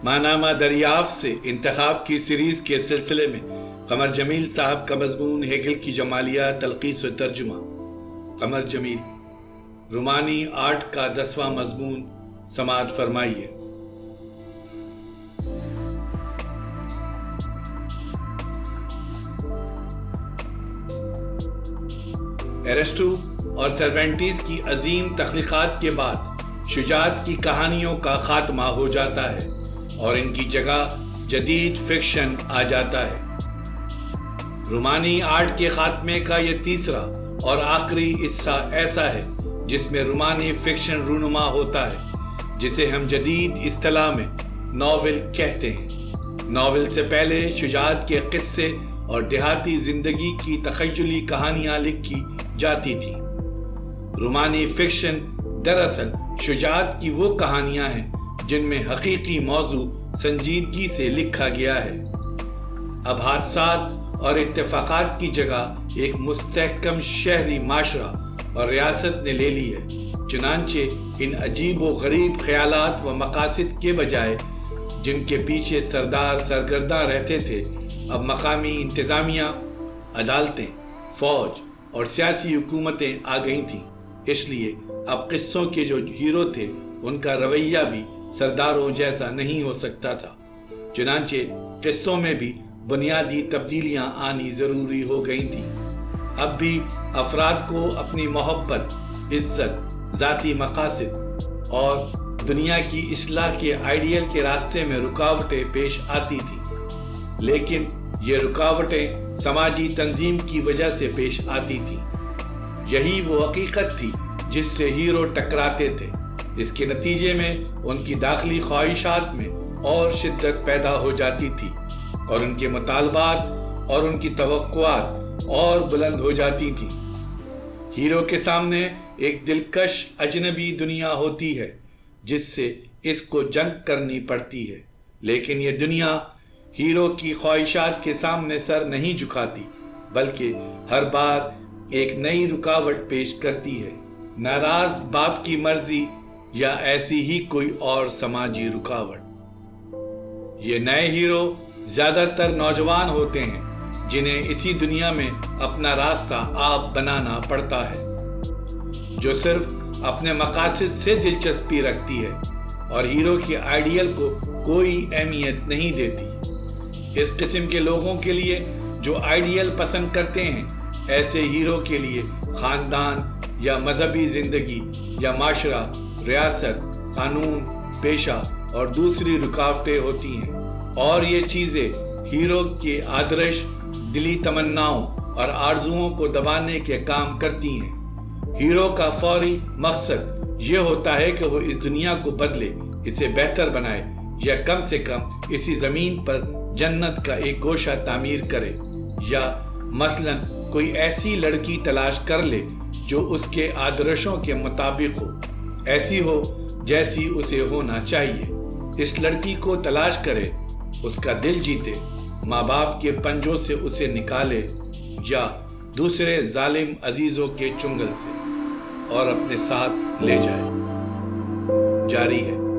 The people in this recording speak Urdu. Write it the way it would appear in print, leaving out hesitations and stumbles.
ماہنامہ دریافت سے انتخاب کی سیریز کے سلسلے میں قمر جمیل صاحب کا مضمون ہیگل کی جمالیہ تلخیص و ترجمہ۔ قمر جمیل، رومانی آرٹ کا 10واں مضمون سماعت فرمائیے۔ ایرسٹو اور سروینٹس کی عظیم تخلیقات کے بعد شجاعت کی کہانیوں کا خاتمہ ہو جاتا ہے اور ان کی جگہ جدید فکشن آ جاتا ہے۔ رومانی آرٹ کے خاتمے کا یہ تیسرا اور آخری حصہ ایسا ہے جس میں رومانی فکشن رونما ہوتا ہے، جسے ہم جدید اصطلاح میں ناول کہتے ہیں۔ ناول سے پہلے شجاعت کے قصے اور دیہاتی زندگی کی تخیلی کہانیاں لکھی جاتی تھیں۔ رومانی فکشن دراصل شجاعت کی وہ کہانیاں ہیں جن میں حقیقی موضوع سنجیدگی سے لکھا گیا ہے۔ اب حادثات اور اتفاقات کی جگہ ایک مستحکم شہری معاشرہ اور ریاست نے لے لی ہے، چنانچہ ان عجیب و غریب خیالات و مقاصد کے بجائے جن کے پیچھے سردار سرگرداں رہتے تھے، اب مقامی انتظامیہ، عدالتیں، فوج اور سیاسی حکومتیں آ گئی تھیں۔ اس لیے اب قصوں کے جو ہیرو تھے ان کا رویہ بھی سرداروں جیسا نہیں ہو سکتا تھا، چنانچہ قصوں میں بھی بنیادی تبدیلیاں آنی ضروری ہو گئی تھیں۔ اب بھی افراد کو اپنی محبت، عزت، ذاتی مقاصد اور دنیا کی اصلاح کے آئیڈیل کے راستے میں رکاوٹیں پیش آتی تھیں، لیکن یہ رکاوٹیں سماجی تنظیم کی وجہ سے پیش آتی تھیں۔ یہی وہ حقیقت تھی جس سے ہیرو ٹکراتے تھے۔ اس کے نتیجے میں ان کی داخلی خواہشات میں اور شدت پیدا ہو جاتی تھی اور ان کے مطالبات اور ان کی توقعات اور بلند ہو جاتی تھیں۔ ہیرو کے سامنے ایک دلکش اجنبی دنیا ہوتی ہے جس سے اس کو جنگ کرنی پڑتی ہے، لیکن یہ دنیا ہیرو کی خواہشات کے سامنے سر نہیں جھکاتی، بلکہ ہر بار ایک نئی رکاوٹ پیش کرتی ہے، ناراض باپ کی مرضی یا ایسی ہی کوئی اور سماجی رکاوٹ۔ یہ نئے ہیرو زیادہ تر نوجوان ہوتے ہیں جنہیں اسی دنیا میں اپنا راستہ آپ بنانا پڑتا ہے، جو صرف اپنے مقاصد سے دلچسپی رکھتی ہے اور ہیرو کے آئیڈیل کو کوئی اہمیت نہیں دیتی۔ اس قسم کے لوگوں کے لیے جو آئیڈیل پسند کرتے ہیں، ایسے ہیرو کے لیے خاندان یا مذہبی زندگی یا معاشرہ، ریاست، قانون، پیشہ اور دوسری رکاوٹیں ہوتی ہیں، اور یہ چیزیں ہیرو کے آدرش، دلی تمناؤں اور آرزوؤں کو دبانے کے کام کرتی ہیں۔ ہیرو کا فوری مقصد یہ ہوتا ہے کہ وہ اس دنیا کو بدلے، اسے بہتر بنائے، یا کم سے کم اسی زمین پر جنت کا ایک گوشہ تعمیر کرے، یا مثلاً کوئی ایسی لڑکی تلاش کر لے جو اس کے آدرشوں کے مطابق ہو، ایسی ہو جیسی اسے ہونا چاہیے۔ اس لڑکی کو تلاش کرے، اس کا دل جیتے، ماں باپ کے پنجوں سے اسے نکالے یا دوسرے ظالم عزیزوں کے چنگل سے، اور اپنے ساتھ لے جائے۔ جاری ہے۔